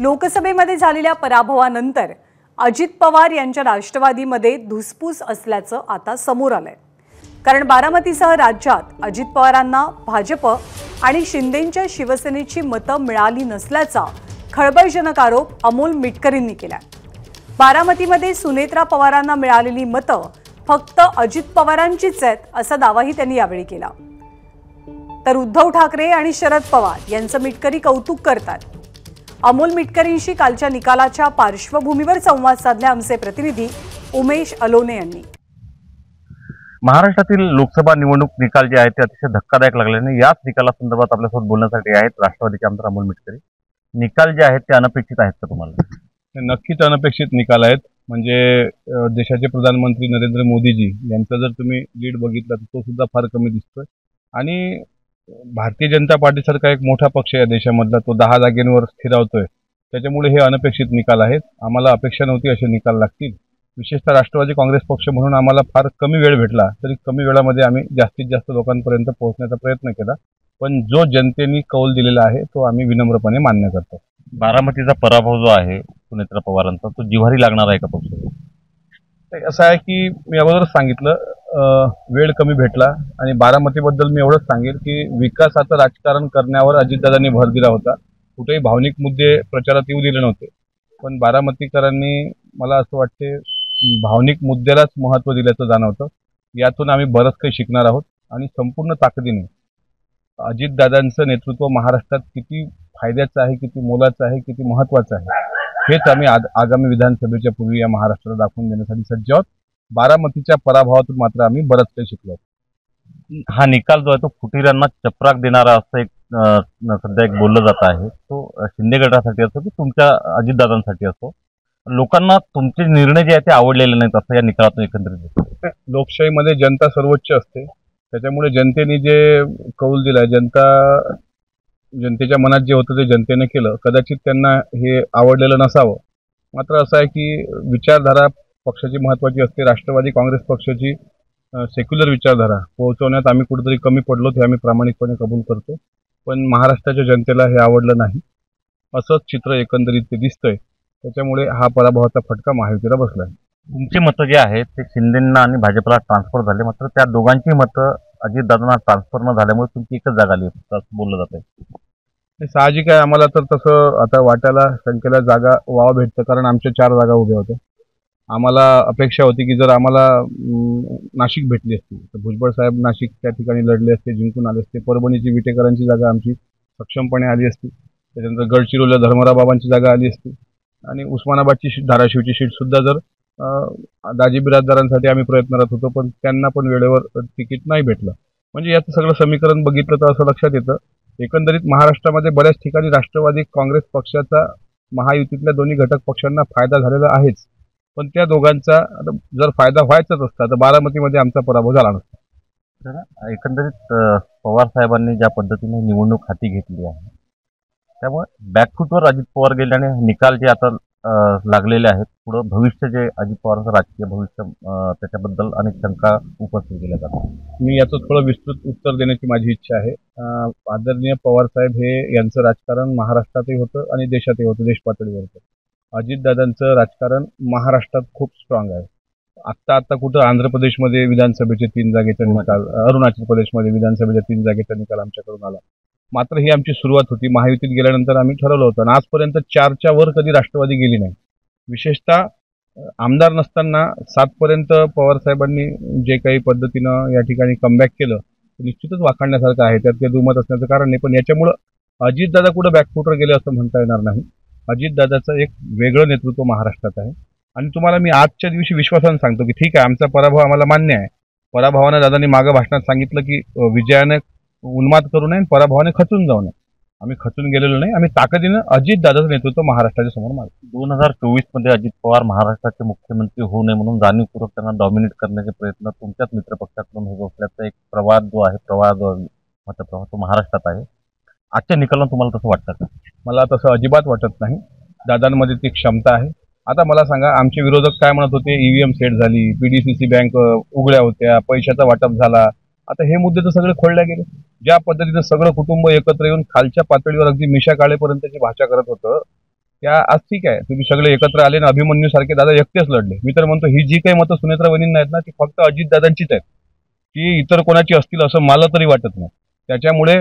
लोकसभेमध्ये झालेल्या पराभवानंतर अजित पवार यांच्या राष्ट्रवादीमध्ये धुसफूस असल्याचं आता समोर आलंय। कारण बारामतीसह राज्यात अजित पवारांना भाजप आणि शिंदेंच्या शिवसेनेची मतं मिळाली नसल्याचा खळबळजनक आरोप अमोल मिटकरींनी केलाय। बारामतीमध्ये सुनेत्रा पवारांना मिळालेली मतं फक्त अजित पवारांचीच आहेत असा दावाही त्यांनी यावेळी केला। तर उद्धव ठाकरे आणि शरद पवार यांचं मिटकरी कौतुक करतात। अमोल मिटकरींशी कालच्या निकालाच्या पार्श्वभूमीवर संवाद साधले आमचे प्रतिनिधी उमेश अलोने यांनी। महाराष्ट्रातील लोकसभा निवडणूक निकाल जे आहेत ते अतिशय धक्कादायक लागल्याने याच निकालासंदर्भात आपल्यासोबत बोलण्यासाठी आहेत राष्ट्रवादीचे आमदार अमोल मिटकरी। निकाल जे आहेत ते अनपेक्षित आहेत का तुम्हाला? नक्कीच अनपेक्षित निकाल आहेत। म्हणजे देशाचे प्रधानमंत्री नरेंद्र मोदीजी यांचा जर तुम्ही लीड बघितला तर तो सुद्धा फार कमी दिसतोय आणि भारतीय जनता पार्टीसारखा एक मोठा पक्ष या देशामधला तो 10 जागेंवर स्थिरावतोय। त्याच्यामुळे हे अनपेक्षित निकाल आहेत। आम्हाला अपेक्षा नव्हती असे निकाल लागतील। विशेषतः राष्ट्रवादी काँग्रेस पक्ष म्हणून आम्हाला फार कमी वेळ भेटला तरी कमी वेळामध्ये आम्ही जास्तीत जास्त लोकांपर्यंत पोहोचण्याचा प्रयत्न केला। पण जो जनतेने कौल दिलेला आहे तो आम्ही विनम्रपणे मान्य करतो। बारामतीचा पराभव जो आहे सुनेत्रा पवारांचा तो जिव्हारी लागणार आहे का पक्षाला? असं आहे की मी अगोदरच सांगितलं वेळ कमी भेटला आणि बारामतीबद्दल मी एवढंच सांगेल की विकासाचं राजकारण करण्यावर अजितदादांनी भर दिला होता। कुठेही भावनिक मुद्दे प्रचारात येऊ दिले नव्हते। पण बारामतीकरांनी मला असं वाटते भावनिक मुद्द्यालाच महत्त्व दिल्याचं जाणवतं। यातून आम्ही बरंच काही शिकणार आहोत आणि संपूर्ण ताकदीने अजितदादांचं नेतृत्व महाराष्ट्रात किती फायद्याचं आहे, किती मोलाचं आहे, किती महत्त्वाचं आहे हेच आम्ही आगामी विधानसभेच्या पूर्वी या महाराष्ट्राला दाखवून देण्यासाठी सज्ज आहोत। बारामतीच्या पराभवातून मात्र आम्ही बरंच काही शिकलो। हा निकाल जो आहे तो फुटीरांना चपराक देणारा असं एक सध्या एक बोललं जात आहे। तो शिंदे गटासाठी असो की तुमच्या अजितदादांसाठी असो लोकांना तुमचे निर्णय जे आहेत ते आवडलेले नाहीत असं या निकालातून एकंदरीत दिसतं। लोकशाहीमध्ये जनता सर्वोच्च असते। त्याच्यामुळे जनतेने जे कौल दिला जनतेच्या मनात जे होतं ते जनतेने केलं। कदाचित त्यांना हे आवडलेलं नसावं। मात्र असं आहे की विचारधारा पक्षाची महत्त्वाची असते। राष्ट्रवादी काँग्रेस पक्षाची सेक्युलर विचारधारा पोहोचवण्यात आम्ही कुठेतरी कमी पडलो हे आम्ही प्रामाणिकपणे कबूल करतो। पण महाराष्ट्राच्या जनतेला हे आवडलं नाही असंच चित्र एकंदरीत ते दिसतंय। त्याच्यामुळे हा पराभवाचा फटका महायुतीला बसलाय। तुमची मतं जे आहेत ते शिंदेंना आणि भाजपला ट्रान्सफर झाले मात्र त्या दोघांची मतं अजितदादांना ट्रान्सफर न झाल्यामुळे तुमची एकच जागा आली असं बोललं जात आहे। साहजिक आहे। आम्हाला तर तसं आता वाटायला संख्येला जागा वाव भेटतं कारण आमच्या 4 जागा उभ्या होत्या। आम्हाला अपेक्षा होती की जर आम्हाला नाशिक भेटली असती तर भुजबळ साहेब नाशिक त्या ठिकाणी लढले असते, जिंकून आले असते। परभणीची विटेकरांची जागा आमची सक्षमपणे आली असती। त्याच्यानंतर गडचिरोलीला धर्मराव बाबांची जागा आली असती आणि उस्मानाबादची धाराशिवची सीट सुद्धा जर दाजी बिराजदारांसाठी आम्ही प्रयत्नरत होतो पण त्यांना पण वेळेवर तिकीट नाही भेटलं। म्हणजे याचं सगळं समीकरण बघितलं तर असं लक्षात येतं एकंदरीत महाराष्ट्रामध्ये बऱ्याच ठिकाणी राष्ट्रवादी काँग्रेस पक्षाचा महायुतीतल्या दोन्ही घटक पक्षांना फायदा झालेला आहेच। पण त्या दोघांचा जर फायदा व्हायचाच असता तर बारामतीमध्ये आमचा पराभव झाला नसता। एकंदरीत पवार साहेबांनी ज्या पद्धतीने निवडणूक हाती घेतली आहे त्यामुळे बॅकफूटवर अजित पवार गेल्याने निकाल जे आता लागलेले आहेत पुढं भविष्य जे अजित पवारांचं राजकीय भविष्य त्याच्याबद्दल अनेक शंका उपस्थित केल्या जातात। मी याचं थोडं विस्तृत उत्तर देण्याची माझी इच्छा आहे। आदरणीय पवार साहेब हे यांचं राजकारण महाराष्ट्रातही होतं आणि देशातही होतं, देश पातळीवर होतं। अजितदादांचं राजकारण महाराष्ट्रात खूप स्ट्रॉंग आहे। आत्ता कुठं आंध्र प्रदेशमध्ये विधानसभेचे 3 जागेचा निकाल, अरुणाचल प्रदेशमध्ये विधानसभेच्या 3 जागेचा निकाल आमच्याकडून आला। मात्र ही आमची सुरुवात होती। महायुतीत गेल्यानंतर आम्ही ठरवलं होतं आणि आजपर्यंत 4च्या वर कधी राष्ट्रवादी गेली नाही। विशेषतः आमदार नसताना 7 पर्यंत पवार साहेबांनी जे काही पद्धतीनं या ठिकाणी कमबॅक केलं ते निश्चितच वाखाणण्यासारखं आहे। त्यात काही दुमत असण्याचं कारण नाही। पण याच्यामुळं अजितदादा कुठं बॅकफुटवर गेले असं म्हणता येणार नाही। अजितदादाचं एक वेगळं नेतृत्व महाराष्ट्रात आहे आणि तुम्हाला मी आजच्या दिवशी विश्वासाने सांगतो की ठीक आहे आमचा पराभव आम्हाला मान्य आहे। पराभवानं दादांनी मागं भाषणात सांगितलं की विजयाने उन्माद करू नये, पराभवाने खचून जाऊ नये। आम्ही खचून गेलेलो नाही। आम्ही ताकदीनं अजितदादाचं नेतृत्व महाराष्ट्राच्या समोर मारतो। 2024 मध्ये अजित पवार महाराष्ट्राचे मुख्यमंत्री होऊ नये म्हणून जाणीवपूर्वक त्यांना डॉमिनेट करण्याचे प्रयत्न तुमच्याच मित्रपक्षाकडून होत असल्याचा एक प्रवाह जो तो महाराष्ट्रात आहे। आजच्या निकालानं तुम्हाला तसं वाटतं का? मला तसं अजिबात वाटत नाही। दादांमध्ये ती क्षमता आहे। आता मला सांगा आमचे विरोधक काय म्हणत होते ईव्हीएम सेट झाली, पीडीसीसी बँक उघड्या होत्या, पैशाचा वाटप झाला। आता हे मुद्दे तर सगळे खोडले गेले। ज्या पद्धतीनं सगळं कुटुंब एकत्र येऊन खालच्या पातळीवर अगदी मिशा काळेपर्यंतची भाषा करत होतं त्या आज ठीक आहे, तुम्ही सगळे एकत्र आले ना, अभिमन्यू सारखे दादा एकटेच लढले. मी तर म्हणतो ही जी काही मतं सुनेत्रा वहिनींना आहेत ना, ती फक्त अजितदादांचीच आहेत, ती इतर कोणाची असतील असं मला तरी वाटत नाही. त्याच्यामुळे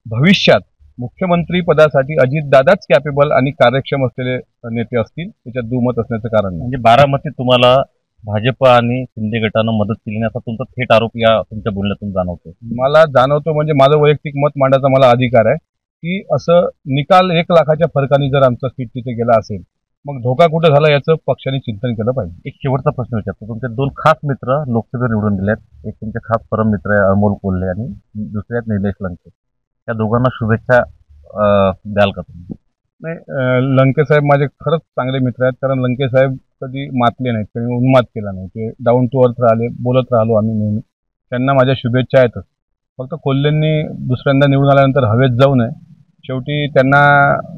भविष्यात मुख्यमंत्री पदासाठी अजितदादाच कॅपेबल आणि कार्यक्षम असलेले नेते असतील, त्याच्यात दुमत असण्याचं कारण नाही. म्हणजे बारामतीत तुम्हाला भाजप आणि शिंदे गटानं मदत केली नाही असा तुमचा थेट आरोप या तुमच्या बोलण्यातून जाणवतो. मला जाणवतो, म्हणजे माझं वैयक्तिक मत मांडायचा मला अधिकार आहे की असं निकाल 1 लाखाच्या फरकाने जर आमचा सीट तिथे गेला असेल, मग धोका कुठं झाला याचं पक्षाने चिंतन केलं पाहिजे. एक शेवटचा प्रश्न विचारतो. तुमचे 2 खास मित्र लोकसभेवर निवडून दिले आहेत. एक तुमचे खास परम मित्र आहे अमोल कोल्हे आणि दुसरे आहेत निलेश लंके. त्या दोघांना शुभेच्छा द्याल का तुम्ही? नाही, लंके साहेब माझे खरंच चांगले मित्र आहेत, कारण लंके साहेब कधी मातले नाहीत, कधी उन्माद केला नाही. ते डाऊन टू अर्थ राहिले, बोलत राहिलो आम्ही नेहमी. त्यांना माझ्या शुभेच्छा आहेतच. फक्त कोल्हेंनी दुसऱ्यांदा निवडून आल्यानंतर हवेत जाऊ नये. शेवटी त्यांना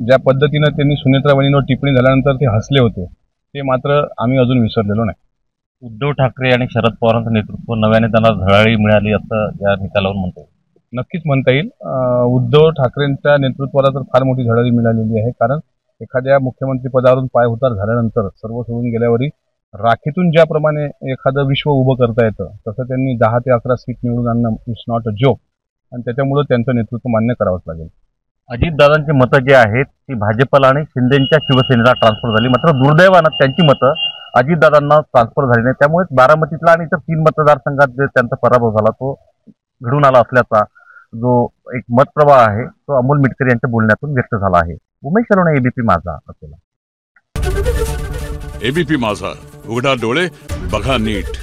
ज्या पद्धतीनं त्यांनी सुनेत्रा वहिनींवर टिप्पणी झाल्यानंतर ते हसले होते, ते मात्र आम्ही अजून विसरलेलो नाही. उद्धव ठाकरे आणि शरद पवारांचं नेतृत्व नव्याने त्यांना झळाळी मिळाली असं या निकालावर म्हणतो. नक्कीच म्हणता येईल. उद्धव ठाकरेंच्या नेतृत्वाला तर फार मोठी झळाळी मिळालेली आहे, कारण एखाद्या मुख्यमंत्री पदावरून पायउतार झाल्यानंतर सर्व सोडून गेल्यावरही राखीतून ज्याप्रमाणे एखादं विश्व उभं करता येतं, तसं त्यांनी 10 ते 11 सीट निवडून आणणं इट्स नॉट अ जोक, आणि त्याच्यामुळे त्यांचं नेतृत्व मान्य करावंच लागेल. अजितदादांची मतं जी आहेत ती भाजपला आणि शिंदेच्या शिवसेनेला ट्रान्सफर झाली, मात्र दुर्दैवानं त्यांची मतं अजितदादांना ट्रान्सफर झाली नाही. त्यामुळे बारामतीतला आणि इतर 3 मतदारसंघात जे त्यांचा पराभव झाला तो घडून आला असल्याचा जो एक मतप्रवाह आहे तो अमोल मिटकरी यांच्या बोलण्यातून व्यक्त झाला आहे. उमेश सलोणे, एबीपी माझा, अकोला. एबीपी माझा, उघडा डोळे बघा नीट.